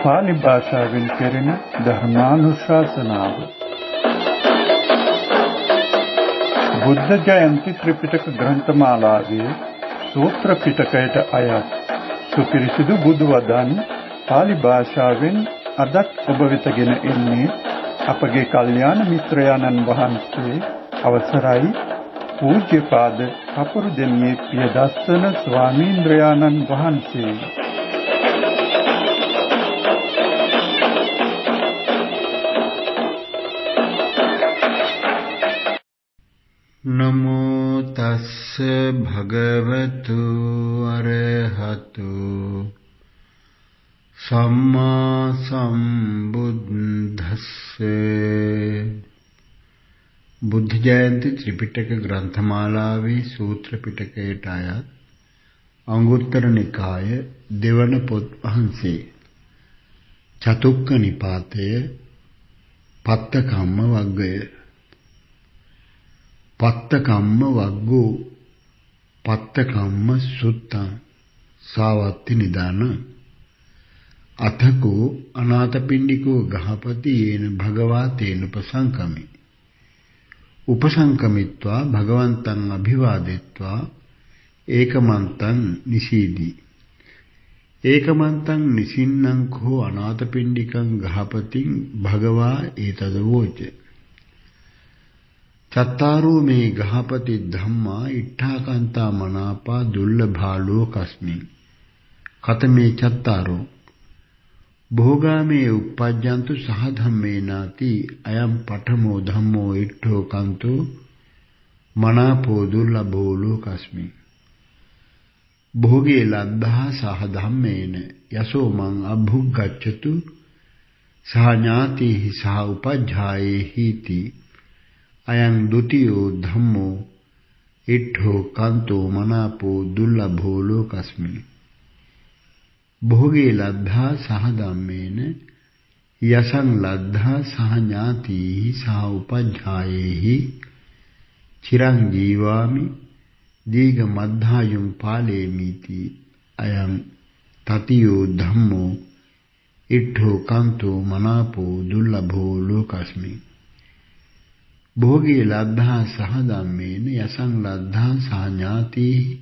පාලි භාෂාවෙන් කෙරෙන ධර්මානුශාසනාව. බුද්ධ ජයන්ති ත්‍රිපිටක ග්‍රන්ථමාලාවේ සූත්‍ර පිටකයට අයත් සුපිරිසිදු බුදු වදන් පාලි භාෂාවෙන් අදත් ඔබ වෙතගෙන එන්නේ අපගේ කල්යාණ මිත්‍රයාණන් වහන්සේ අවසරයි පූජ්‍යපාද කපුරුදෙණියේ පියදස්සන ස්වාමීන්ද්‍රයාණන් වහන්සේ. නමෝ තස්ස භගවතු අරහතු සම්මා සම්බුද්දස්ස. බුද්ධ ජයන්ති ත්‍රිපිටක ග්‍රන්ථමාලාවේ සූත්‍ර පිටකයට අයත් අංගුත්තර නිකාය දෙවන පොත් වහන්සේ චතුක්ක නිපාතය පත්තකම්ම වග්ගය. පත්තකම්ම වග්ගෝ පත්තකම්ම සුත්තං සාවත්ති නිදාන අතකෝ අනාථපිණ්ඩිකෝ ගහපති යේන භගවා තේන උපසංකමි උපසංකමිත්වා භගවන්තං අභිවාදෙත්වා ඒකමන්තං නිසීදී ඒකමන්තං නිසින්නං කෝ අනාථපිණ්ඩිකං ගහපතිං භගවා ඒතදවෝච චත්තාරෝ මේ ගහපති ධම්මා ඉට්ඨාකාන්තා මනාපා දුල්ලභා ලෝකස්මින් කතමේ චත්තාරෝ භෝගාමේ උප්පජ්ජන්තු සහ ධම්මේනාති අයම් පඨමෝ ධම්මෝ ඉට්ඨෝ කන්තෝ මනාපෝ දුල්ලභෝ ලෝකස්මින් භෝගේ ලද්ධා සහ ධම්මේන යසෝ මං අභුග්ගච්ඡතු සහ ඥාතිහි සහ උපජ්ජායේහිති අයං ဒ ුතියෝ ධම්මෝ ඉට්ඨෝ කන්තෝ මනාපෝ දුල්ලභෝ ලෝකස්මින් භෝගේ ලද්ධා සහ ධම්මේන යසං ලද්ධා සහ ඥාතිහි සහ උපජ්ජායේහි චිරං ජීවාමි දීඝ මද්ධායුම් පාලේමිති අයං තතියෝ ධම්මෝ ඉට්ඨෝ කන්තෝ මනාපෝ දුල්ලභෝ ලෝකස්මින් භෝගේ ලද්ධා සහ ධම්මේන යසං ලද්ධා සහ ඥාතිහි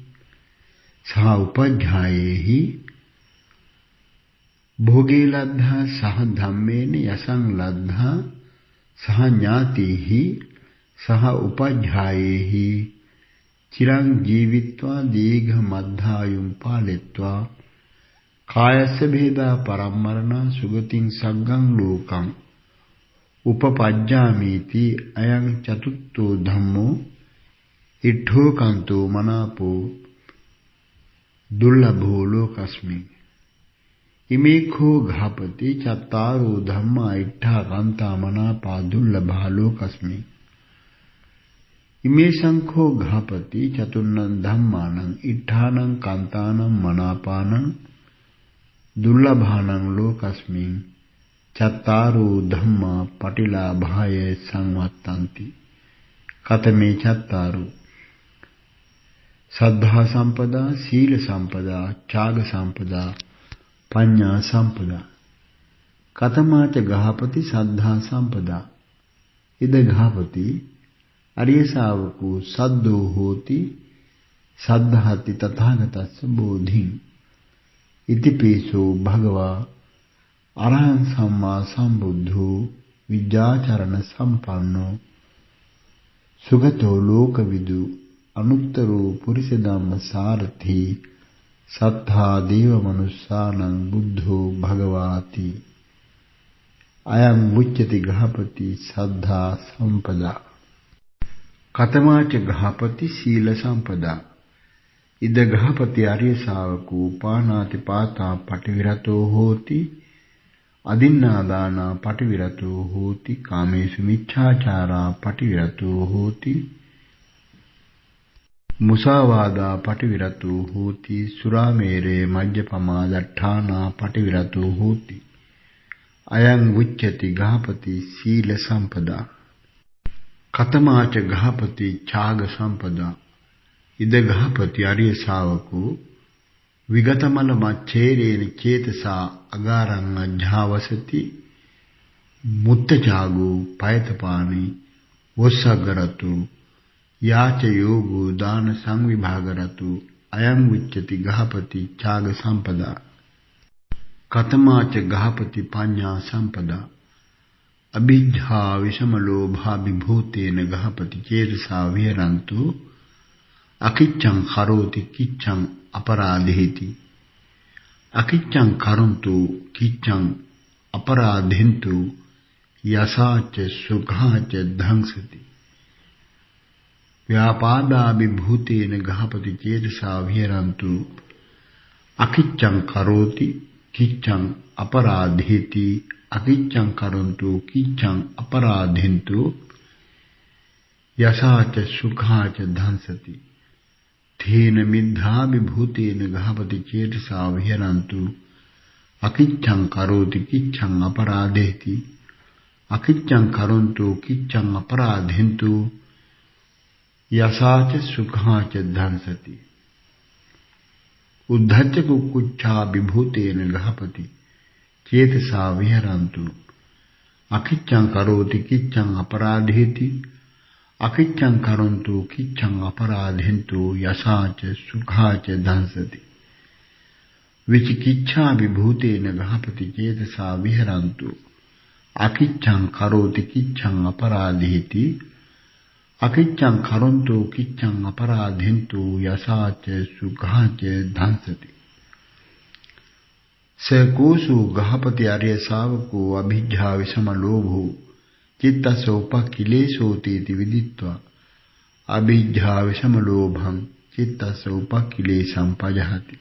සහ උපජ්ජායේහි භෝගේ ලද්ධා සහ ධම්මේන යසං ලද්ධා සහ ඥාතිහි සහ උපජ්ජායේහි චිරං ජීවිත්වා දීඝ මද්ධායුම් පාලෙත්වා කායස්ස භේදා පරම්මරණ සුගතින් සග්ගං ලෝකං උපපජ්ජාමීති අයං චතුත්ථෝ ධම්මෝ ඉට්ඨෝ කන්තෝ මනාපෝ දුල්ලභෝ ලෝකස්මින් ඉමේඛෝ ගහපති චත්තාරෝ ධම්මා ඉට්ඨා කන්තා මනාපා දුල්ලභා ලෝකස්මින් ඉමේ සංඛෝ ගහපති චතුන්නං ධම්මානං ඉට්ඨානං කන්තානං මනාපානං දුල්ලභානං ලෝකස්මින් චත්තාරෝ ධම්මා පටිලාභාය සංවත්තಂತಿ කතමේ චත්තාරෝ සද්ධා සම්පදා සීල සම්පදා ඡාග සම්පදා පඤ්ඤා සම්පදා කතමාච ගහපති සද්ධා සම්පදා ඉද ගහපති අරිය ශාවකෝ සද්දෝ හෝති සද්ධාති තථාගතස්ස බෝධින් ඉතිපිසෝ භගවා අරහං සම්මා සම්බුද්ධෝ විද්‍යාචරණ සම්පන්නෝ සුගතෝ ලෝකවිදු අනුත්තරෝ පුරිස ධම්ම සාරථි සත්තා දේව මනුස්සානං බුද්ධෝ භගවාති අයං උච්චති ගහපති සද්ධා සම්පදා කතමාච ගහපති සීල සම්පදා ඉද ගහපති ආර්ය ශාවකෝ පානාති පාතා පටිවිරතෝ හෝති අදින්නාදානා පටිවිරතෝ හෝති කාමේසු මිච්ඡාචාරා පටිවිරතෝ හෝති මුසාවාදා පටිවිරතෝ හෝති සුරාමේරේ මජ්ජපමා දට්ඨානා පටිවිරතෝ හෝති අයං උච්චති ගහපති සීල සම්පදා කතමාච ගහපති ඡාග සම්පදා ඉද ගහපති ආර්ය ශාවකෝ විගතමල මච්ඡේරේන චේතසා අගාරං අජ්ජාවසති මුත්තචාගෝ පයතපානි වස්සගරතු යාච යෝගෝ දාන සංවිභාගරතු අයං විච්ඡති ගහපති ඡාග සම්පදා කතමාච ගහපති පඤ්ඤා සම්පදා අභිජ්ජා විෂම ලෝභා විභූතේන ගහපති චේතසා විහරන්තු අකිච්ඡං කරෝති කිච්ඡං අපරාධේති අකිච්ඡං කරන්තු කිච්ඡං අපරාධෙන්තු යසාච සුඛාච ධංසති ව්‍යාපාදා විභූතේන ගහපති චේතසා විහරන්තු අකිච්ඡං කරෝති කිච්ඡං අපරාධේති අකිච්ඡං කරන්තු කිච්ඡං අපරාධෙන්තු යසාච සුඛාච ධංසති තේන මිද්ධා විභූතේන ගහපති චේතසා විහරන්තු අකිච්ඡං කරෝති කිච්ඡං අපරාධේති අකිච්ඡං කරන්තු කිච්ඡං අපරාධෙන්තු යසාච සුඛාච ධංසති උද්ධච්ච කුක්කුච්ඡා විභූතේන ගහපති චේතසා විහරන්තු අකිච්ඡං කරෝති කිච්ඡං අපරාධේති අකිච්ඡං කරන්තු කිච්ඡං අපරාධෙන්තු යසාච සුඛාච ධංසති විචිකිච්ඡා විභූතේන ගහපති චේතසා විහරන්තු අකිච්ඡං කරෝති කිච්ඡං අපරාධේති අකිච්ඡං කරන්තු කිච්ඡං අපරාධෙන්තු යසාච සුඛාච ධංසති සකෝසු ගහපති ආර්ය ශාවකෝ අභිජ්ජා විසම ලෝභෝ චිත්තසෝ උපක්ඛිලේසෝති විදිත්වා අභිජ්ජා විසම ලෝභං චිත්තසෝ උපක්ඛිලේසං පජහති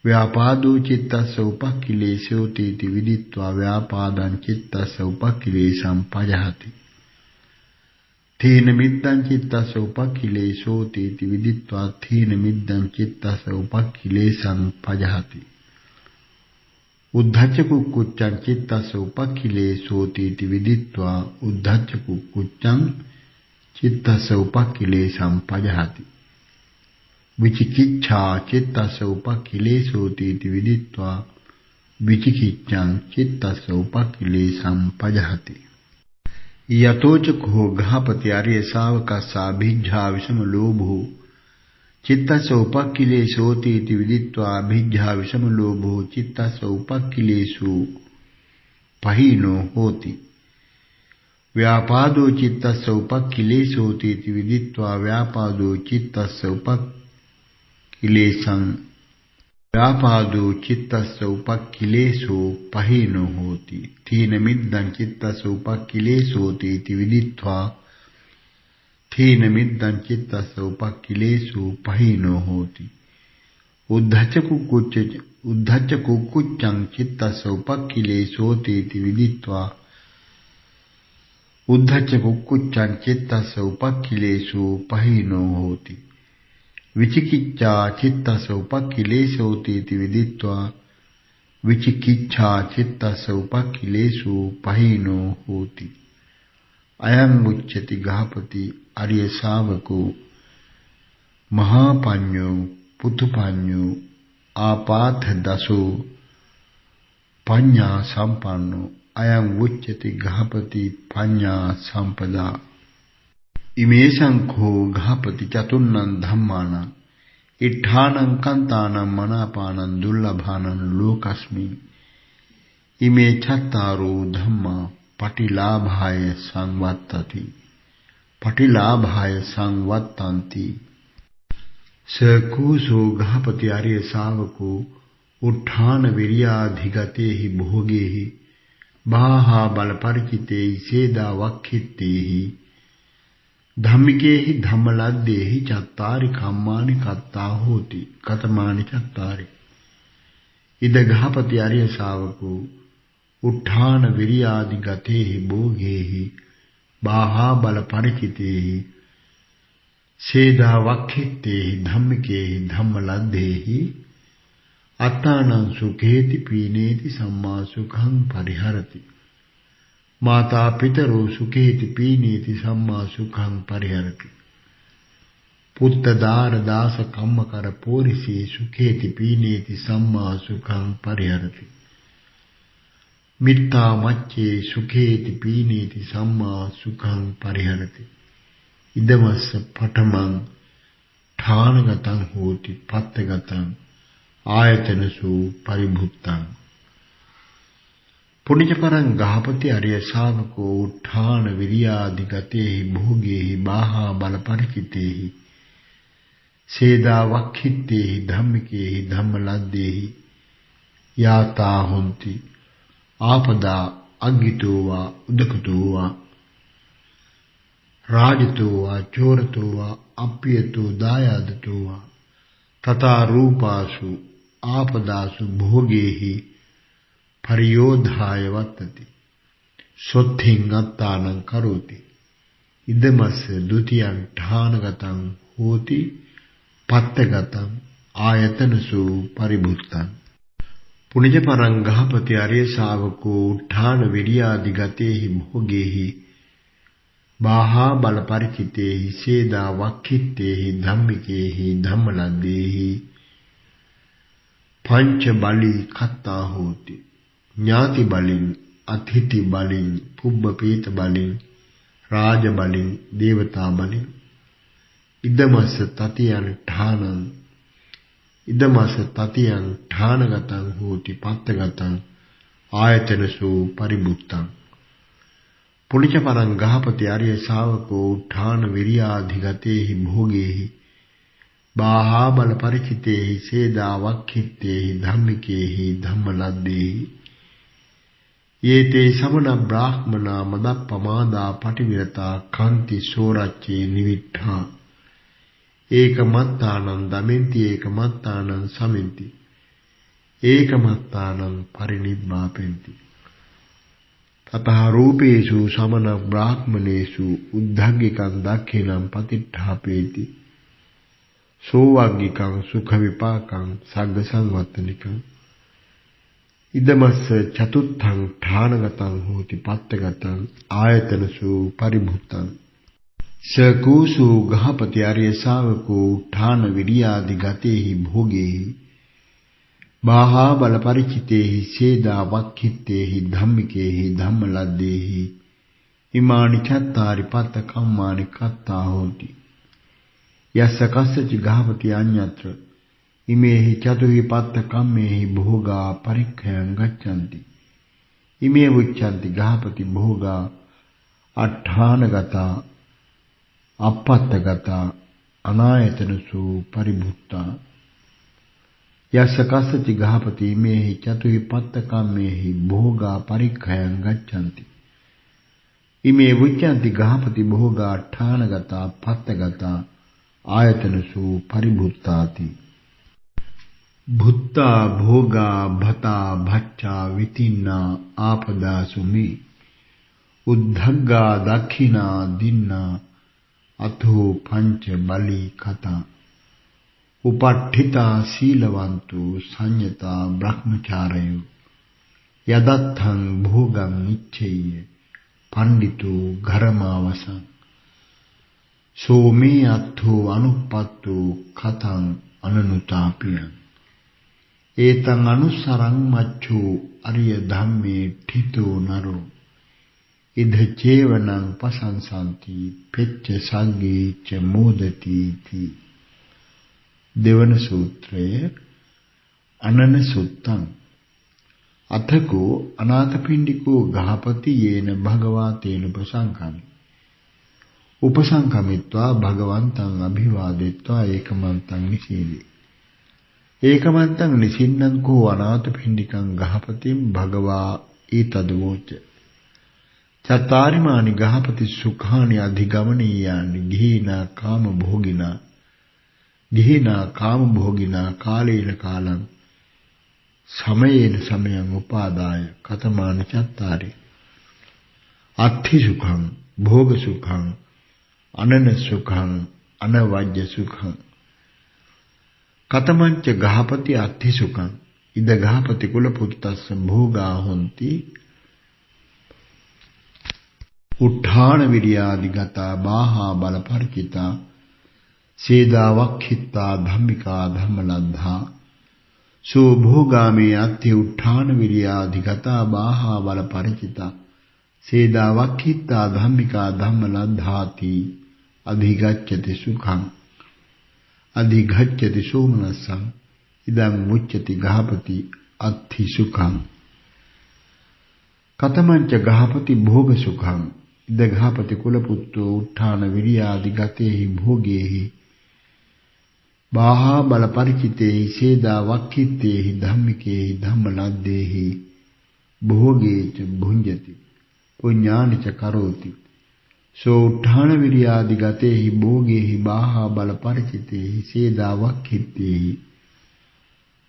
ව්‍යාපාදෝ චිත්තසෝ උපක්ඛිලේසෝති විදිත්වා ව්‍යාපාදං චිත්තසෝ උපක්ඛිලේසං පජහති තේන මිද්දං චිත්තසෝ උපක්ඛිලේසෝති විදිත්වා තේන මිද්දං චිත්තසෝ උපක්ඛිලේසං පජහති උද්ධච්ච කුක්කුච්ඡං චිත්තසෝ උපක්ඛිලේසෝති විදිත්වා උද්ධච්ච කුක්කුච්ඡං චිත්තසෝ උපක්ඛිලේසං පජහති විචිකිච්ඡා චිත්තසෝ උපක්ඛිලේසෝති විදිත්වා විචිකිච්ඡං චිත්තසෝ උපක්ඛිලේසං පජහති යතෝච කෝ ගහපති ආර්ය ශාවකස්සා අභිජ්ජා විසම ලෝභෝ චිත්තසෝ උපක්ඛිලේසෝති විදිත්වා අභිජ්ජා විසම ලෝභෝ චිත්තසෝ උපක්ඛිලේසු පහිනෝ හෝති ව්‍යාපාදෝ චිත්තසෝ උපක්ඛිලේසෝති විදිත්වා ව්‍යාපාදෝ චිත්තසෝ උපක්ඛිලේසං ව්‍යාපාදෝ චිත්තසෝ උපක්ඛිලේසෝ පහිනෝ හෝති තීන මිද්දං චිත්තසෝ උපක්ඛිලේසෝති විදිත්වා තීන මිද්දං චිත්තසෝ උපක්ඛිලේසෝ පහිනෝ හෝති උද්ධච්ච කුක්කුච්ඡං චිත්තසෝ උපක්ඛිලේසෝති විදිත්වා උද්ධච්ච කුක්කුච්ඡං චිත්තසෝ උපක්ඛිලේසෝ පහිනෝ හෝති විචිකිච්ඡා චිත්තසෝ උපක්ඛිලේසෝති විදිත්වා විචිකිච්ඡා චිත්තසෝ උපක්ඛිලේසෝ පහිනෝ හෝති අයං උච්චති ගහපති ආර්ය ශාවකෝ මහා පඤ්ඤෝ පුතු පඤ්ඤෝ ආපාත දසෝ පඤ්ඤා සම්පන්නෝ අයං උච්චති ගහපති පඤ්ඤා සම්පදා ඉමේසං කෝ ගහපති චතුන්නං ධම්මානං ඉඨානං කන්තානං මනාපානං දුර්ලභානං ලෝකස්මි ඉමේ චත්තාරෝ ධම්මා පටිලාභාය සංවත්තති පටිලාභාය සංවත්තಂತಿ සකෝසෝ ගහපති ආර්ය ශාවකෝ උත්ථාන විරියාධිගතේහි භෝගේහි බාහා බල පරිචිතේහි සේදා වක්ඛිත්තේහි ධම්මිකේහි ධම්මලද්දේහි චත්තාරි කම්මානි කත්තා හෝති කතමානි චත්තාරි ඉද ගහපති ආර්ය ශාවකෝ උත්ථාන විරියාදි ගතේහි භෝගේහි බාහා බල පරිචිතේහි සේදා වක්ඛිත්තේහි ධම්මිකේහි ධම්මලද්දේහි අත්තානං සුඛේති පීනේති සම්මා සුඛං පරිහරති මාතා පිතරෝ සුඛේති පීනේති සම්මා සුඛං පරිහරති පුත්ත දාර දාස කම්මකර පෝරිසී සුඛේති පීනේති සම්මා සුඛං පරිහරති. මිත්තා මච්චේ සුඛේති පීනේති සම්මා සුඛං පරිහරති. ඉදමස්ස පඨමං ඨානගතං හෝති පත්තගතං ආයතනසු පරිභුත්තං. පුණ්‍යපරං ගහපති අරිය ශාවකෝ උත්ථාන විරියාදි ගතේහි භෝගේහි බාහා බල පරිචිතේහි සේදා වක්ඛිත්තේහි ධම්මිකේහි ධම්මලද්දේහි යාතා හොಂತಿ ආපදා අග්ගිතෝ වා උදකතෝ වා රාජතෝ වා චෝරතෝ වා අප්පියතෝ දායාදතෝ වා තථා රූපාසු ආපදාසු භෝගේහි පරියෝධාය වත්තති සොත්ථින් අත්තානං කරෝති. ඉදමස්ස ဒ ුතියං ඨානගතං හෝති පත්තගතං ආයතනසු පරිභුත්තං. පුණ්‍යපරං ගහපති අරිය ශාවකෝ උත්ථාන විරියාදි ගතේහි භෝගේහි බාහා බල පරිචිතේහි සේදා වක්ඛිත්තේහි ධම්මිකේහි ධම්මලද්දේහි පංච බලී කත්තා හෝති. ඥාති බලින් අතිථි බලින් පුබ්බ පීත බලින් රාජ බලින් දේවතා බලින් ඉදමස්ස තතියං ඨානං ඉදමස්ස තතියං ඨානගතං හෝති පත්තගතං ආයතනසු පරිභුත්තං. පුණ්‍යපරං ගහපති අරිය ශාවකෝ උත්ථාන විරියාධිගතේහි භෝගේහි බාහා බල පරිචිතේහි සේදා වක්ඛිත්තේහි ධම්මිකේහි ධම්මලද්දේහි යේතේ සමන බ්‍රාහ්මනා මදප්පමාදා පටිවිරතා කාන්ති සෝරච්චේ නිවිට්ඨා ඒකමත්තානං දමෙන්ති ඒකමත්තානං සමෙන්ති ඒකමත්තානං පරිනිබ්බාපෙන්ති. තතහ රූපේසු සමන බ්‍රාහ්මනේසු උද්ධංගිකං දක්ඛිනං පතිට්ඨාපේති සෝවග්ගිකං සුඛ විපාකං සග්ග සංවත්තනිකං. ඉදමස්ස චතුත්ථං ඨානගතං හෝති පත්තගතං ආයතනසු පරිභුත්තං. සකූසු ගහපති ආර්ය ශාවකෝ ඨාන විරියාදි ගතේහි භෝගේහි බාහා බල පරිචිතේහි සේදා වක්ඛිත්තේහි ධම්මිකේහි ධම්මලද්දේහි ඉමානි චත්තාරි පත්ත කම්මානි කත්තා හෝති. යස්ස කස්සච ගහපති අඤ්ඤත්‍ර ඉමේහි චතුහි පත්ත කම්මේහි භෝගා පරික්ඛයං ගච්ඡanti. ඉමේ උච්ඡanti ගහපති භෝගා අට්ඨානගතා අපත්තගතා අනායතනසු පරිභුත්තා. යස්ස කස්සච ගහපති ඉමේහි චතුහි පත්ත කම්මේහි භෝගා පරික්ඛයං ගච්ඡanti. ඉමේ උච්ඡanti ගහපති භෝගා අට්ඨානගතා පත්තගතා ආයතනසු පරිභුත්තාති. භුත්තා භෝගා භතා භච්ඡා විතින්නා ආපදාසු මේ උද්ධග්ගා දක්ඛිනා දින්නා අතෝ පංච බලී කතා උපට්ඨිතා සීලවන්තු සංයතා බ්‍රහ්මචාරයෝ යදත්තං භෝගං නිච්චේය පණ්ඩිතු ඝරමාවසං සෝමේ අත්ථෝ අනුප්පත්තෝ කතං අනනුතාපියං ඒතං අනුසරං මච්ඡෝ අරිය ධම්මේ ඨිතෝ නරෝ ඉද චේවනං පසංසන්ති පෙච්ච සංගේ ච මොදති ති. දෙවන සූත්‍රය අනන සුත්තං. අතකෝ අනාථපිණ්ඩිකෝ ගහපති යේන භගවා තේන උපසංකමි උපසංකමිත්වා භගවන්තං අභිවාදෙත්වා ඒකමන්තං නිසීදේ. ඒකමන්තං නිසින්නං කෝ අනාථපිණ්ඩිකං ගහපතිම් භගවා ඊතදවෝච චත්තාරිමානි ගහපති සුඛානි අධිගමනීයානි ගිහිනා කාම භෝගිනා කාලේන කාලං සමයේන සමයං උපාදාය කතමාන චත්තාරි අත්ථි සුඛං භෝග සුඛං අනන සුඛං අනවජ්‍ය සුඛං. කතමංච ගහපති අත්ථි සුඛං ඉද ගහපති කුල පුත්තස්ස භෝගා හොಂತಿ උත්ථාන විරියාදි ගතා බාහා බල පරිචිතා සේදාවක් හිත්තා ධම්මිකා ධම්මලද්ධා සෝ භෝගාමේ අත්ථි උත්ථාන විරියාධිගතා බාහා බල පරිචිතා සේදාවක් හිත්තා ධම්මිකා ධම්මලද්ධාති අධිගච්ඡති සුඛං අධිගච්ඡති සෝමනස්සං ඉදං මුච්ඡති ගහපති අත්ථි සුඛං කතමංච ගහපති භෝග සුඛං ඉද ගහපති කුලපුත්තෝ උත්ථාන විරියාදි ගතේහි භෝගේහි බාහා බල පරිචිතේහි සේදා වක්ඛිත්තේහි ධම්මිකේහි ධම්මලද්දේහි භෝගේච භුඤ්ජති පුඤ්ඤානිච කරෝති සෝ උත්ථාන විරියාදි ගතේහි භෝගේහි බාහා බල පරිචිතේහි සේදා වක්ඛිත්තේහි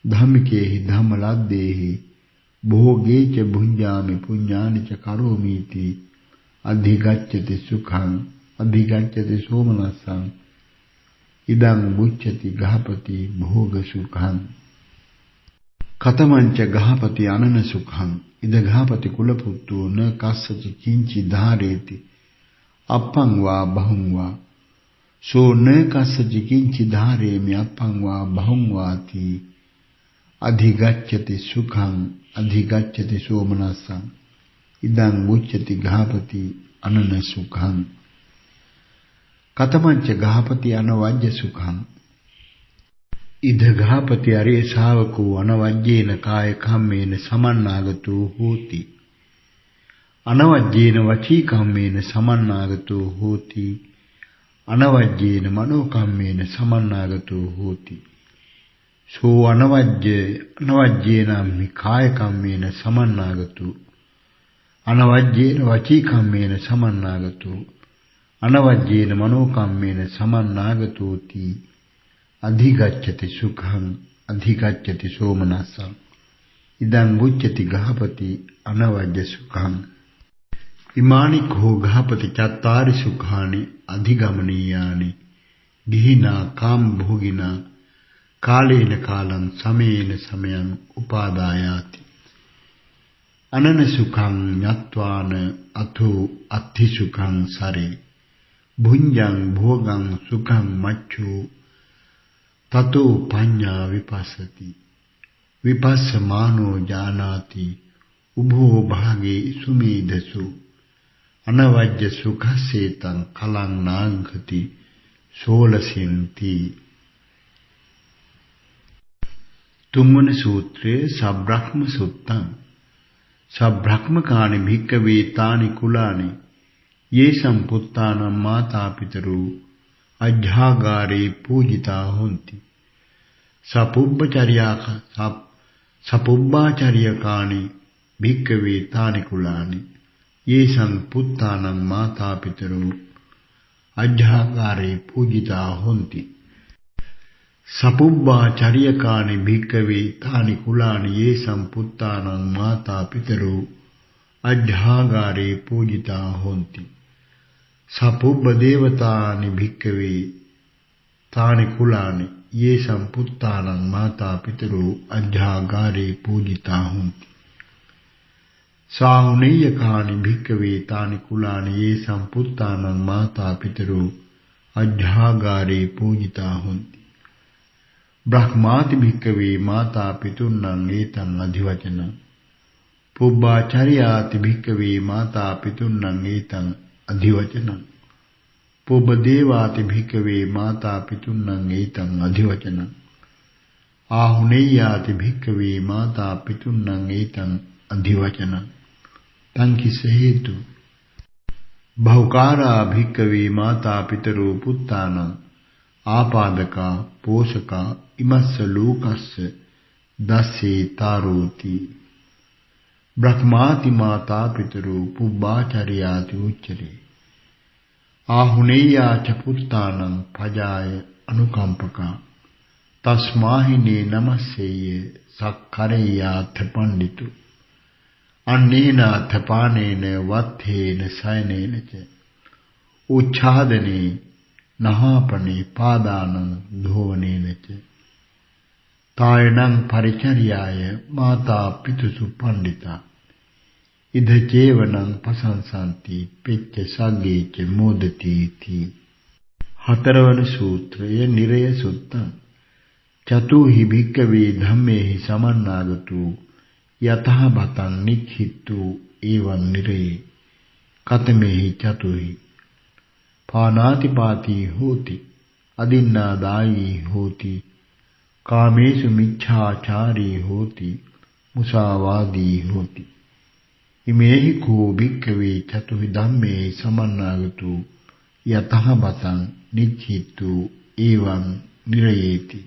ධම්මිකේහි ධම්මලද්දේහි භෝගේච භුඤ්ජාමි පුඤ්ඤානිච කරෝමීති අධිගච්ඡති සුඛං අධිගච්ඡති සෝමනස්සං ඉදං මුච්ඡති ගහපති භෝග සුඛං කතමංච ගහපති අනන සුඛං ඉද ගහපති කුලපුත්තෝ න කස්සච කිංචි ධාරේති අප්පං වා බහුං වා සෝ න කස්සච කිංචි ධාරේමි අප්පං වා බහුං වාති අධිගච්ඡති සුඛං අධිගච්ඡති සෝමනස්සං ඉදං මුච්ඡති ගහපති අනන සුඛං කතමංච ගහපති අනවජ්‍ය සුඛං ඉද ගහපති අරිය ශාවකෝ අනවජ්‍යේන කාය කම්මේන සමන්නාගතෝ හෝති අනවජ්‍යේන වචී කම්මේන සමන්නාගතෝ හෝති අනවජ්‍යේන මනෝ කම්මේන සමන්නාගතෝ හෝති සෝ අනවජ්‍යේන කාය කම්මේන සමන්නාගතෝ අනවජ්‍යේන වචී කම්මේන සමන්නාගතෝ අනවජ්‍යේන මනෝ කම්මේන සමන්නාගතෝති අධිගච්ඡති සුඛං අධිගච්ඡති සෝමනස්සං ඉදං මුච්ඡති ගහපති අනවජ්‍ය සුඛං ඉමානි කෝ ගහපති චත්තාරි සුඛානි අධිගමනීයානි ගිහිනා කාම භෝගිනා කාලේන කාලං සමේන සමයං උපාදායාති අනන සුඛං ඤත්වාන අතෝ අත්ථි සුඛං සරේ භුඤ්ජං භෝගං සුඛං මච්ඡෝ තතෝ පඤ්ඤා විපස්සති විපස්සමානෝ ජානාති උභෝ භාගේ සුමේදසු අනවජ්‍ය සුඛසේතං කලං නාංගති සෝලසින්ති තුන්වන සූත්‍රයේ සබ්‍රහ්ම සුත්තං සබ්‍රහ්මකානි භික්ඛවේ තානි කුලානි යේ සම්පුත්තානං මාතා පිතරු අජ්ජාගාරේ පූජිතා හොಂತಿ සපුබ්බාචර්යකානි භික්ඛවේ තානි කුලානි යේ සම්පුත්තානං මාතා පිතරු අජ්ජාගාරේ පූජිතා හොಂತಿ සපුබ්බාචර්යකානි භික්ඛවේ තානි කුලානි යේ සම්පුත්තානං මාතා පිතරු අජ්ජාගාරේ පූජිතා හොಂತಿ සපුබ්බ දේවතානි භික්ඛවේ තානි කුලානි යේ සම්පුත්තානං මාතා පිතරු අජ්ජාගාරේ පූජිතා හොಂತಿ සාහුනේයකානි භික්ඛවේ තානි කුලානි යේ සම්පුත්තානං මාතා පිතරු අජ්ජාගාරේ පූජිතා හොಂತಿ බ්‍රහ්මාති භික්ඛවේ මාතා පිතුන්නං ඒතං අධිවචනං පුබ්බාචර්යාති භික්ඛවේ මාතා පිතුන්නං ඒතං අධිවචනං පුබ්බ දේවාති භික්ඛවේ මාතා පිතුන්නං ඒතං අධිවචනං ආහුනේයාති භික්ඛවේ මාතා පිතුන්නං ඒතං අධිවචනං තංකිස හේතු බහුකාරා භික්ඛවේ මාතා පිතරෝ පුත්තානං ආපාදකා පෝෂකා ඉමස්ස ලෝකස්ස දස්සේ තාරෝති බ්‍රහ්මාති මාතා පිතරෝ පුබ්බාචර්යාති උච්චරේ ආහුනේයාච පුත්තානං පජාය අනුකම්පකා තස්මාහිනේ නමස්සේය සක්කරේයාත පණ්ඩිතු අන්නේනාත පානේන වත්තේන සයනේනච උච්ඡාදනේ නහාපනේ පාදානං ධෝවනේනච තායනං පරිචර්යාය මාතා පිතුසු පණ්ඩිතා ඉද චේවනං පසංසන්ති පෙච්ච සග්ගේච මොදති තී හතරවන සූත්‍රය නිරය සුත්තං. චතුහි භික්ඛවේ ධම්මේහි සමන්නාගතු යතහ බතං නික්ඛිතු එවං නිරේ කතමේහි චතුහි පානාතිපාතී හෝති අදින්නාදායී හෝති කාමේසු මිච්ඡාචාරී හෝති මුසාවාදී හෝති. ඉමේහි කෝ භික්ඛවේ චතුහි ධම්මේ සමන්නාගතු යතහ බතං නික්ඛිතු එවං නිරයේති.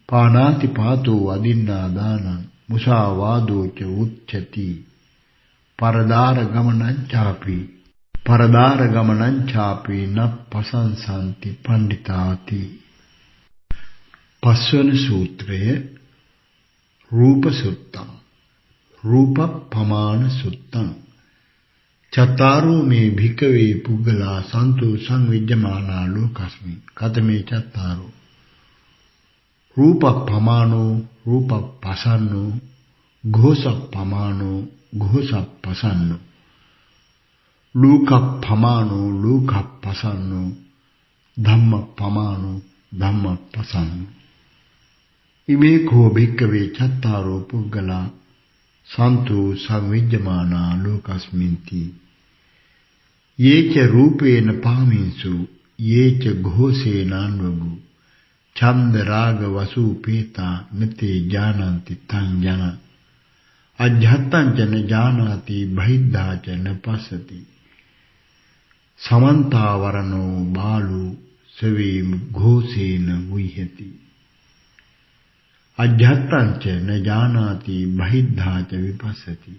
පානාතිපාතෝ අදින්නාදානං මුසාවාදෝ ච උච්චති. පරදාර ගමනං චාපි නප්පසංසන්ති පණ්ඩිතාති. පස්වන සූත්‍රය රූප සුත්තං. රූපප්පමාන සුත්තං. චත්තාරෝ මේ භික්ඛවේ පුග්ගලා සන්තු සංවිජ්ජමානා ලෝකස්මින් කතමේ චත්තාරෝ රූපප්පමානෝ රූපප්පසන්නෝ ඝෝසප්පමානෝ ඝෝසප්පසන්නෝ ලෝකප්පමානෝ ලෝකප්පසන්නෝ ධම්මප්පමානෝ ධම්මප්පසන්නෝ. ඉමේ කෝ භික්ඛවේ චත්තාරෝ පුග්ගලා සන්තු සංවිජ්ජමානා ලෝකස්මින්ති යේච රූපේන පාමින්සු යේච ඝෝසේනාන්වගු ඡන්ද රාග වසූපේතා නතේ ඥානන්ති තං ජන අජ්ජත්තං ච න ඥානාති බහිද්ධා ච න පස්සති සමන්තාවරණෝ බාලු සවේ ඝෝසේන වුයති. අජ්ජත්තං ච න ඥානාති බහිද්ධා ච විපස්සති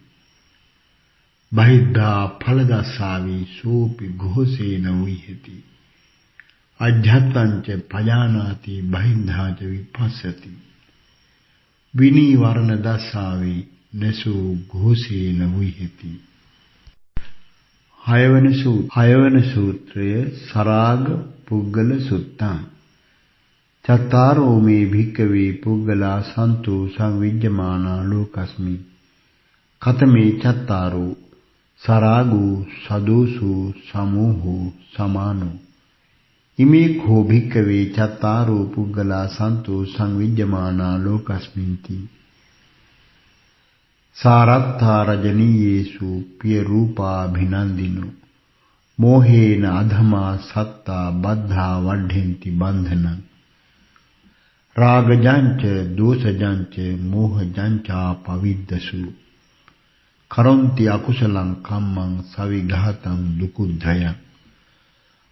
බහිද්ධා ඵලදස්සාවි සෝපි ඝෝසේන වුයති. අජ්ජත්තං ච පජානාති බහිද්ධා ච විපස්සති විනීවරණ දස්සාවි නසෝ ඝෝසේන වුයති. හයවන සූත්‍රය සරාග පුග්ගල සුත්තං. චත්තාරෝ මේ භික්ඛවේ පුග්ගලා සන්තු සංවිජ්ජමානා ලෝකස්මින් කතමේ චත්තාරෝ සරාගෝ සදෝසෝ සමෝහෝ සමානෝ. ඉමේ කෝ භික්ඛවේ චත්තාරෝ පුග්ගලා සන්තු සංවිජ්ජමානා ලෝකස්මින්ති සාරත්ථා රජනීයේසු පිය රූපාභිනන්දිනෝ මෝහේන අධමා සත්තා බද්ධා වඩ්ඩෙන්ති බන්ධනං රාගජංච දෝසජංච මෝහජංචා පවිද්දසු කරොන්ති අකුසලං කම්මං සවිඝාතං දුකුද්ධයං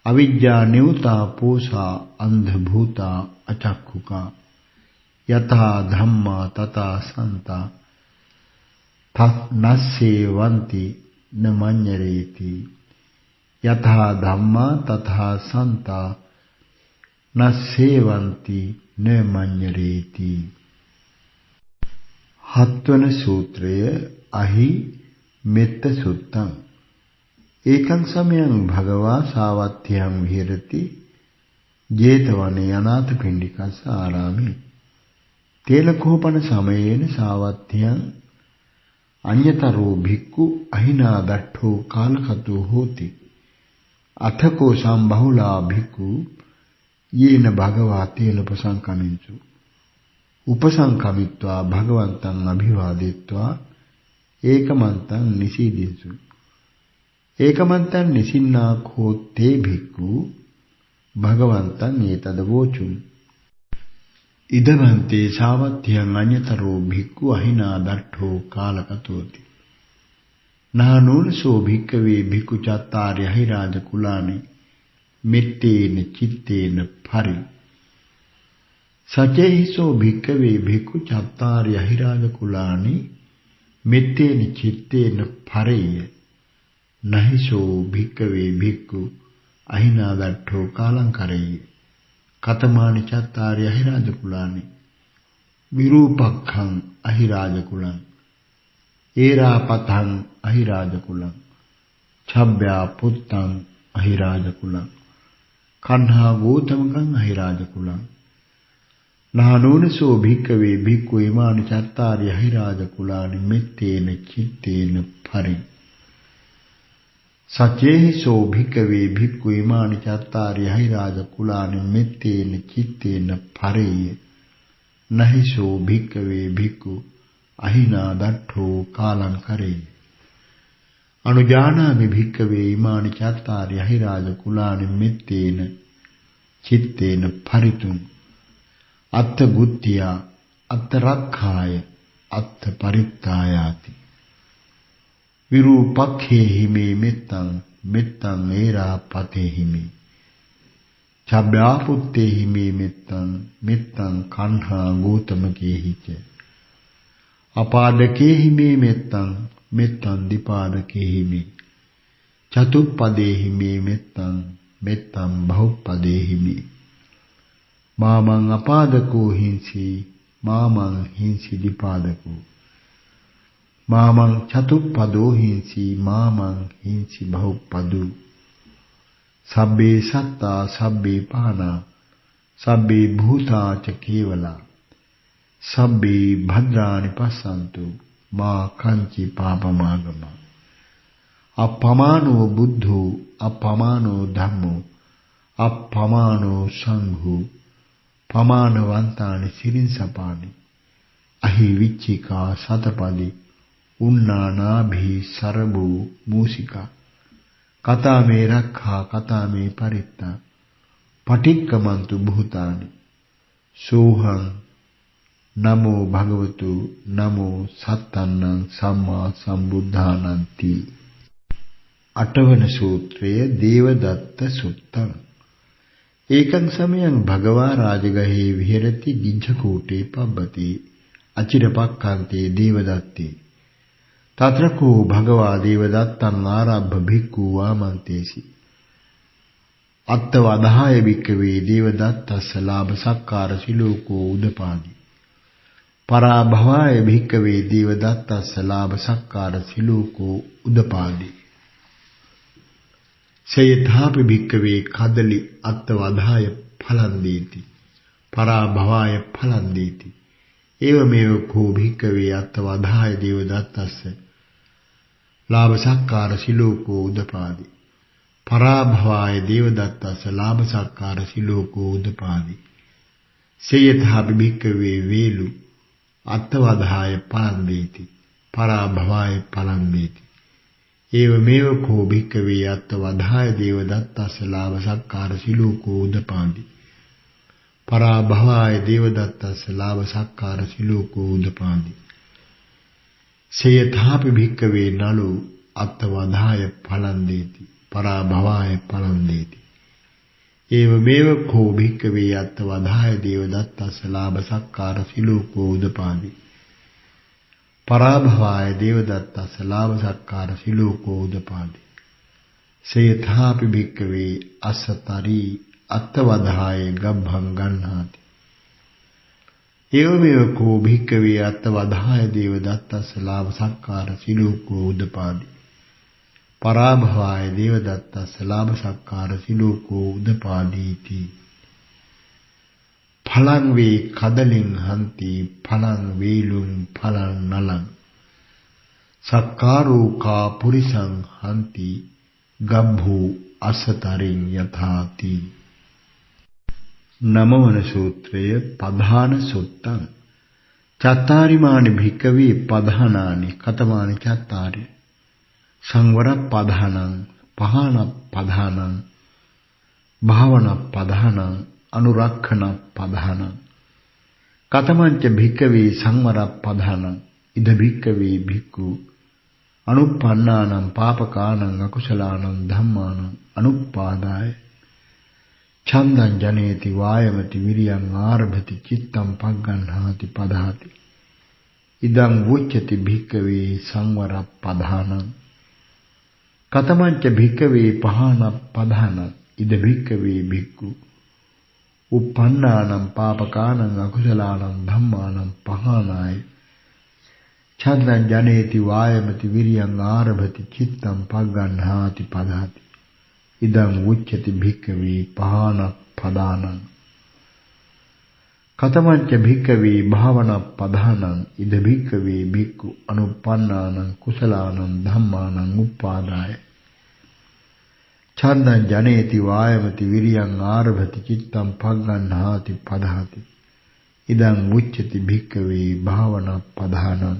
අවිජ්ජා නිවුතා පෝසා අන්ධ භූතා අචක්ඛුකා යතහා ධම්මා තථා සන්තා නස්සේවಂತಿ නමඤ්ඤරේති. යතහා ධම්මා තථා සන්තා නස්සේවಂತಿ නමඤ්ඤරේති. හත්වන සූත්‍රය අහි මෙත්ත සුත්තං. ඒකං සමයං භගවා සාවත්ථ්‍යං විහෙරති ජේතවනේ අනාථපිණ්ඩිකස්ස ආරාමේ තේලකෝපන සමයේන සාවත්ථ්‍යං අඤ්ඤතරෝ භික්ඛු අහිනා දට්ඨෝ කාලකතෝ හෝති අතකෝ සම්බහුලා භික්ඛු යේන භගවා තේලපසංකමින්සු උපසංකමිත්වා භගවන්තං අභිවාදෙත්වා ඒකමන්තං නිසීදින්සු. ඒකමන්තං නිසින්නා කෝ තේ භික්ඛු භගවන්තං ඒතද වෝචුම්. ඉදවන්තේ සාවත්ථ්‍යං අඤ්ඤතරෝ භික්ඛු අහිනා දට්ඨෝ කාලකතෝති නානෝනසෝ භික්ඛවේ භික්ඛු චත්තාරි අහිරාජ කුලානි මෙත්තේන චිත්තේන පරි සචේහිසෝ භික්ඛවේ භික්ඛු චත්තාරි අහිරාජ කුලානි මෙත්තේන චිත්තේන පරේය නහිසෝ භික්ඛවේ භික්ඛු අහිනා දට්ඨෝ කාලං කරේය කතමානි චත්තාරි අහිරාජ කුලානි විරූපක්ඛං අහිරාජ කුලං ඒරාපතං අහිරාජ කුලං ඡබ්බ්‍යා පුත්තං අහිරාජ කුලං කන්හා ගෝතමකං අහිරාජ කුලං නානෝනසෝ භික්ඛවේ භික්ඛු ඉමානි චත්තාරි අහිරාජ කුලානි මෙත්තේන චිත්තේන පරි සචේහිසෝ භික්ඛවේ භික්ඛු ඉමානි චත්තාරි හයිරාජ කුලානි මෙත්තේන චිත්තේන පරේය නහිසෝ භික්ඛවේ භික්ඛු අහිනා දට්ඨෝ කාලං කරේ අනුජානාමි භික්ඛවේ ඉමානි චත්තාරි හයිරාජ කුලානි මෙත්තේන චිත්තේන පරිතුං අත්ථ ගුත්තියා අත්ථ රක්ඛාය අත්ථ පරිත්තායාති විරූපක්ඛේ හිමේ මෙත්තං මෙත්තං ඒරා පතේ හිමේ චබ්බාපුත්තේ හිමේ මෙත්තං මෙත්තං කන්හා ගෝතමකේ හිච අපාදකේ හිමේ මෙත්තං මෙත්තං දීපාදකේ හිමේ චතුප්පදේ හිමේ මෙත්තං මෙත්තං බහුප්පදේ හිමේ මාමං අපාදකෝ හිංසි මාමං හිංසි දීපාදකෝ මාමං චතුප්පදෝ හිංසි මාමං හිංසි බහුප්පදෝ සබ්බේ සත්තා සබ්බේ පානා සබ්බේ භූතා ච කේවලා සබ්බේ භද්‍රානි පස්සන්තු මා කංචි පාපමාගම අපමානෝ බුද්ධෝ අපමානෝ ධම්මෝ අපමානෝ සංඝෝ පමානවන්තානි සිරින්සපානි අහි විච්චිකා සතපදි උන්නානාභි සරබෝ මූසිකා කතා මේ රක්ඛා කතා මේ පරිත්තා පටික්කමන්තු භූතානි සෝහං නමෝ භගවතු නමෝ සත්තන්නං සම්මා සම්බුද්ධානන්ති අටවන සූත්‍රය දේවදත්ත සුත්තං ඒකං සමයං භගවා රාජගහේ විහෙරති ගිජ්ජකූටේ පබ්බති අචිරපක්ඛන්තේ දේවදත්තේ තත්‍රකෝ භගවා දේවදත්තං ආරබ්බ භික්ඛු ආමන්තේසි අත්තවදාය භික්ඛවේ දේවදත්තස්ස ලාභ සක්කාර සිලෝකෝ උදපාදි පරාභවාය භික්ඛවේ දේවදත්තස්ස ලාභ සක්කාර සිලෝකෝ උදපාදි සයථාපි භික්ඛවේ කදලි අත්තවදාය ඵලං දීති පරාභවාය ඵලං දීති ඒවමේව කෝ භික්ඛවේ අත්තවදාය දේවදත්තස්ස ලාභ සක්කාර සිලෝකෝ උදපාදි පරාභවාය දේවදත්තස්ස ලාභ සක්කාර සිලෝකෝ උදපාදි සේයථාපි භික්ඛවේ වේලු අත්තවදාය ඵලං දීති පරාභවාය ඵලං දීති ඒවමේව කෝ භික්ඛවේ අත්තවදාය දේවදත්තස්ස ලාභ සක්කාර සිලෝකෝ උදපාදි පරාභවාය දේවදත්තස්ස ලාභ සක්කාර සිලෝකෝ උදපාදි සේයථාපි භික්ඛවේ නලෝ අත්තවදාය ඵලං දීති පරාභවාය ඵලං දීති ඒවමේව කෝ භික්ඛවේ අත්තවදාය දේවදත්තස්ස ලාභ සක්කාර සිලෝකෝ උදපාදි පරාභවාය දේවදත්තස්ස ලාභ සක්කාර සිලෝකෝ උදපාදි සේයථාපි භික්ඛවේ අස්සතරි අත්තවදාය ගබ්භං ගණ්හාති ඒවමේව කෝ භික්ඛවේ අත්තවදාය දේවදත්තස්ස ලාභ සක්කාර සිලෝකෝ උදපාදි පරාභවාය දේවදත්තස්ස ලාභ සක්කාර සිලෝකෝ උදපාදීති ඵලං වේ කදලින් හන්ති ඵලං වේලුං ඵලං නලං සක්කාරෝ කා පුරිසං හන්ති ගබ්භෝ අසතරින් යථාති නමවන සූත්‍රය පධාන සුත්තං චත්තාරිමානි භික්ඛවේ පධානානි කතමානි චත්තාරි සංවර පධානං පහන පධානං භාවන පධානං අනුරක්ඛන පධානං කතමංච භික්ඛවේ සංවර පධානං ඉද භික්ඛවේ භික්ඛු අනුප්පන්නානං පාපකානං අකුසලානං ධම්මානං අනුප්පාදාය ඡන්දං ජනේති වායමති විරියං ආරභති චිත්තං පග්ගණ්හාති පදහති ඉදං වුච්චති භික්ඛවේ සංවර පධානං කතමංච භික්ඛවේ පහන පධානං ඉද භික්ඛවේ භික්ඛු uppannānaṁ pāpakānaṁ akusalaanaṁ dhammānaṁ pahānāya චන්දං ජනේති වායමති විරියං ආරභති චිත්තං පග්ගණ්හාති පදහති ඉදං උච්චති භික්ඛවේ පහාන පදානං කතමංච භික්ඛවේ භාවන පදානං ඉද භික්ඛවේ භික්ඛු අනුප්පන්නානං කුසලානං ධම්මානං උප්පාදාය චන්දං ජනේති වායමති විරියං ආරභති චිත්තං පග්ගණ්හාති පදහති ඉදං උච්චති භික්ඛවේ භාවනා පධානං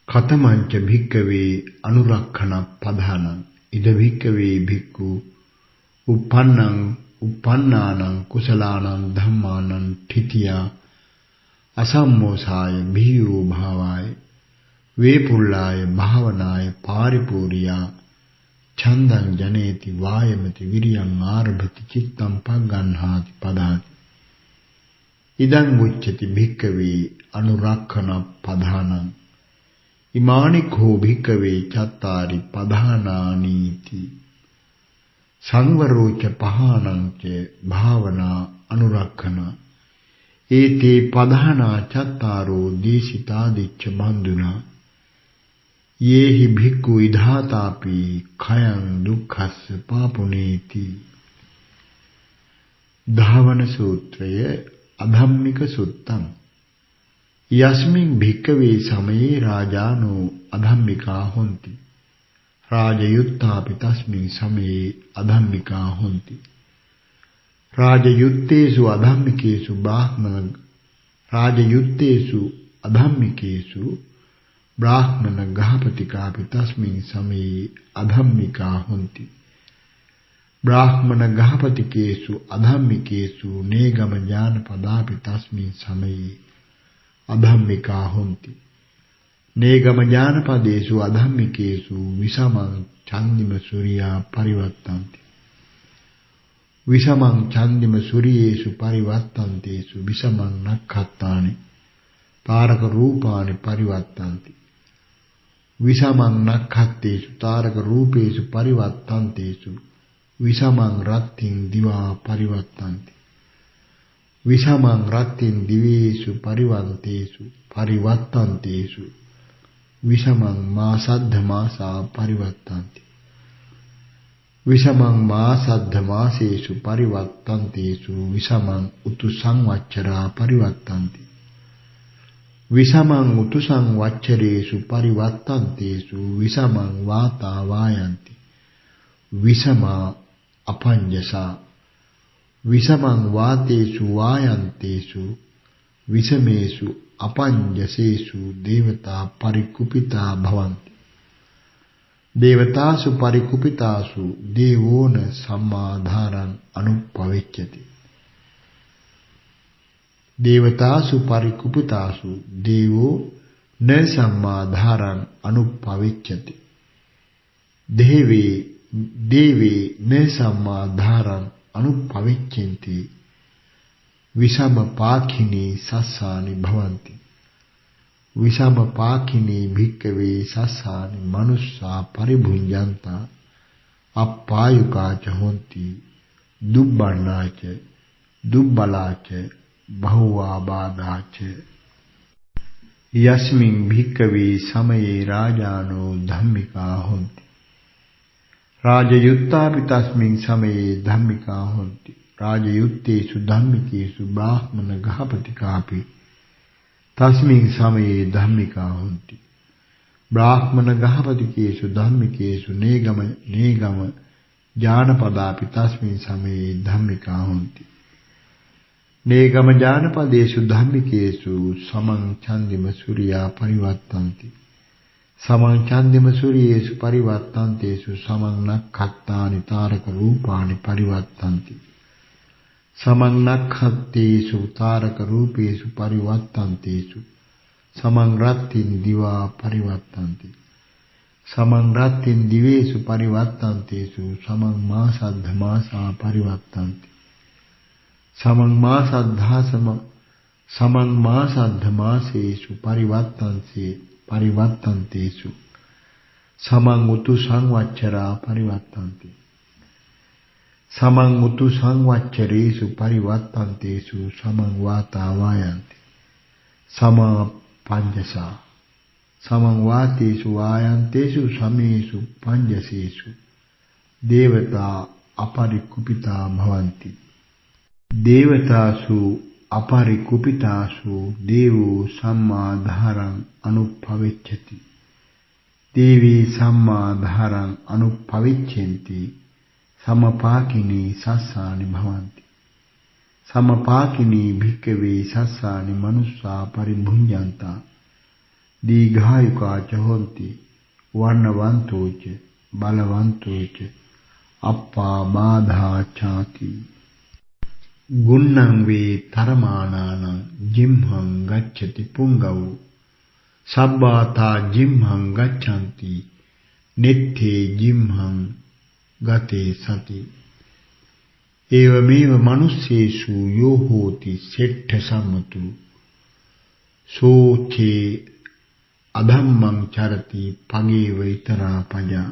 කතමංච භික්ඛවේ අනුරක්ඛණ පධානං ඉද භික්ඛවේ භික්ඛු uppannānaṁ කුසලානං ධම්මානං ඨිතියා අසම්මෝසාය භීයෝ භාවාය වේපුල්ලාය භාවනාය පාරිපූර්යා චන්දං ජනේති වායමති විරියං ආරභති චිත්තං පග්ගණ්හාති පදාති ඉදං උච්චති භික්ඛවේ අනුරක්ඛණ පධානං ඉමානි කෝ භික්ඛවේ චත්තාරි පධානානීති සංවරෝච පහානං ච භාවනා අනුරක්ඛණ ඒතේ පධානා චත්තාරෝ දීසිතාදිච්ච බන්දුනා යේහි භික්ඛු විධාතාපි khයං දුක්ඛස්ස පාපුනේති ධාවන සූත්‍රය අධම්මික සුත්තං යස්මින් භික්ඛවේ සමයේ රාජානෝ අධම්මිකා හොಂತಿ රාජයුත්තාපි තස්මින් සමයේ අධම්මිකා හොಂತಿ රාජයුත්තේසු අධම්මිකේසු බ්‍රාහ්මණ රාජයුත්තේසු අධම්මිකේසු ब्राह्मण गहपतिकापि तस्मिन् समये अधम्मिका हन्ति ब्राह्मण गहपतिकेषु अधम्मिकेषु नेगम ज्ञानपदापि तस्मिन् समये अधम्मिका हन्ति नेगम ज्ञानपदेषु अधम्मिकेषु विषमं चन्दिम सूर्या परिवर्तन्ति विषमं चन्दिम सूर्येषु परिवर्तन्तेषु विषमं नक्षत्राणि तारक रूपाणि परिवर्तन्ति विषमं नक्षत्रेषु तारक रूपेषु परिवर्तन्तेषु विषमं रत्तिं दिवा परिवर्तन्ति विषमं रत्तिं दिवेषु परिवर्तन्तेषु विषमं मासद्धमासा परिवर्तन्ति विषमं मासद्धमासेषु परिवर्तन्तेषु विषमं ऋतुसंवत्सरा परिवर्तन्ति विषमं ऋतुसंवत्सरेषु परिवर्तन्तेषु विषमं वाता वायन्ति विषमा अपञ्जसा विषमं वातेषु वायन्तेषु विषमेषु अपञ्जसेषु देवता परिकुपिता भवन्ति देवतासु परिकुपितासु देवो न समाधारम् अनुपविच्यते देवतासु परिकुपितासु देवो न समाधारम् अनुपविच्यते देवे न समाधारम् अनुपविच्यन्ते विषमपाखिनी सस्यानि भवन्ति विषमपाखिनी भिक्खवे सस्यानि मनुष्या परिभुञ्जन्ता अप्पायुका च हन्ति दुर्बला च दुर्बला च बहुआबाधा च यस्मिन् भिक्खवे समये राजानो धम्मिका हन्ति राजयुक्तापि तस्मिन् समये धम्मिका हन्ति राजयुक्तेषु धम्मिकेषु ब्राह्मण गहपतिकापि तस्मिन् समये धम्मिका हन्ति ब्राह्मण गहपतिकेषु धम्मिकेषु नेगम जानपदापि तस्मिन् समये धम्मिका हन्ति नेगम जानपदेषु धम्मिकेषु समं चन्दिम सूर्या परिवर्तन्ति समं चन्दिम सूर्येषु परिवर्तन्तेषु समं नक्षत्राणि तारक रूपाणि परिवर्तन्ति समं नक्षत्रेषु तारक रूपेषु परिवर्तन्तेषु समं रत्तिं दिवा परिवर्तन्ति समं रत्तिं दिवेषु परिवर्तन्तेषु समं मासाद्धमासा परिवर्तन्ति समं मासाद्धमासेषु परिवर्तन्तेषु समं ऋतुसंवत्सरा परिवर्तन्ति समं ऋतुसंवत्सरेषु परिवर्तन्तेषु समं वाता वायन्ति समा पञ्जसा समं वातेषु वायन्तेषु समेषु पञ्जसेषु देवता अपरिकुपिता भवन्ति देवतासु अपरिकुपितासु देवो समाधारम् अनुपविच्यति देवी समाधारम् अनुपविच्यन्ति සමපාකිනී සස්සානි භවಂತಿ සමපාකිනී භික්ඛවේ සස්සානි මනුස්සා පරිභුඤ්ජන්තා දීඝායුකා ච හොಂತಿ වර්ණවන්තෝච බලවන්තෝච අප්පා බාධා චාති ගුණං වේ තරමානානං ජිම්හං ගච්ඡති පුංගව් සබ්බාතා ජිම්හං ගච්ඡanti නිත්තේ ජිම්හං ගතේ සති ඒවමේව මනුස්සේසු යෝ හෝති සෙට්ඨ සම්මතු සෝචේ අධම්මං චරති පගේව ඊතරා පජා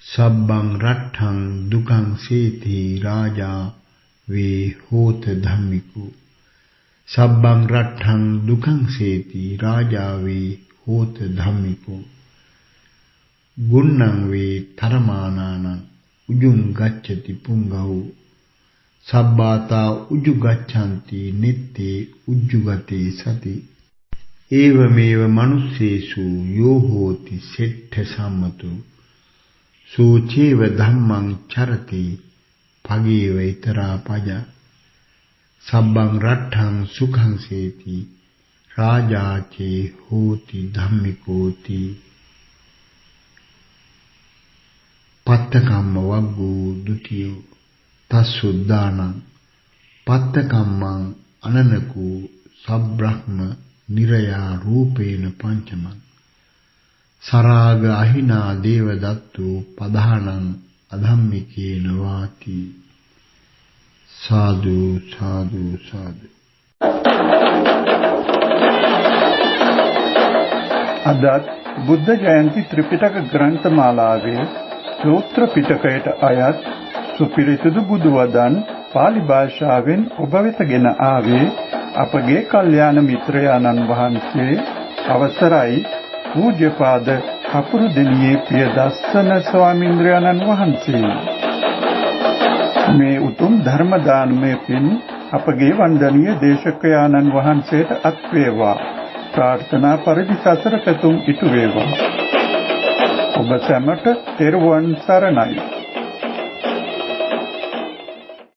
සබ්බං රට්ඨං දුකං සේති රාජා වේ හෝත ධම්මිකෝ සබ්බං රට්ඨං දුකං සේති රාජා වේ හෝත ධම්මිකෝ ගුණං වේ තරමානානං උජුං ගච්ඡති පුංගව් සබ්බාතා උජු ගච්ඡanti නිත්තේ උජ්ජුගතේ සති ඒවමේව මනුස්සේසු යෝ හෝති සෙට්ඨ සම්මතු සෝචේව ධම්මං චරති පගේව ඊතරා පජා සබ්බං රට්ඨං සුඛං සේති රාජාචේ හෝති ධම්මිකෝති පත්තකම්ම වග්ගෝ ဒ ුතියෝ තස්සුද්දානං පත්තකම්මං අනනකෝ සබ්‍රහ්ම නිරයා රූපේන පංචමං සරාග අහිනා දේවදත්තු පදානං අධම්මිකේන වාති සාදු සාදු සාදු අදත් බුද්ධ ජයන්ති ත්‍රිපිටක ග්‍රන්ථමාලාවේ සූත්‍ර පිටකයට අයත් සුපිරිසිදු බුදු වදන් පාලි භාෂාවෙන් ඔබ වෙතගෙන ආවේ අපගේ කල්යාණ මිත්‍රයාණන් වහන්සේ අවසරයි පූජ්‍යපාද කපුරුදෙණියේ පියදස්සන ස්වාමීන්ද්‍රයාණන් වහන්සේ. මේ උතුම් ධර්ම දානමය පින් අපගේ වන්දනීය දේශකයාණන් වහන්සේට අත් වේවා. ප්‍රාර්ථනා පරිදි සසර පැතුම් ඉටු වේවා. ඔබ සැමට තෙරුවන් සරණයි.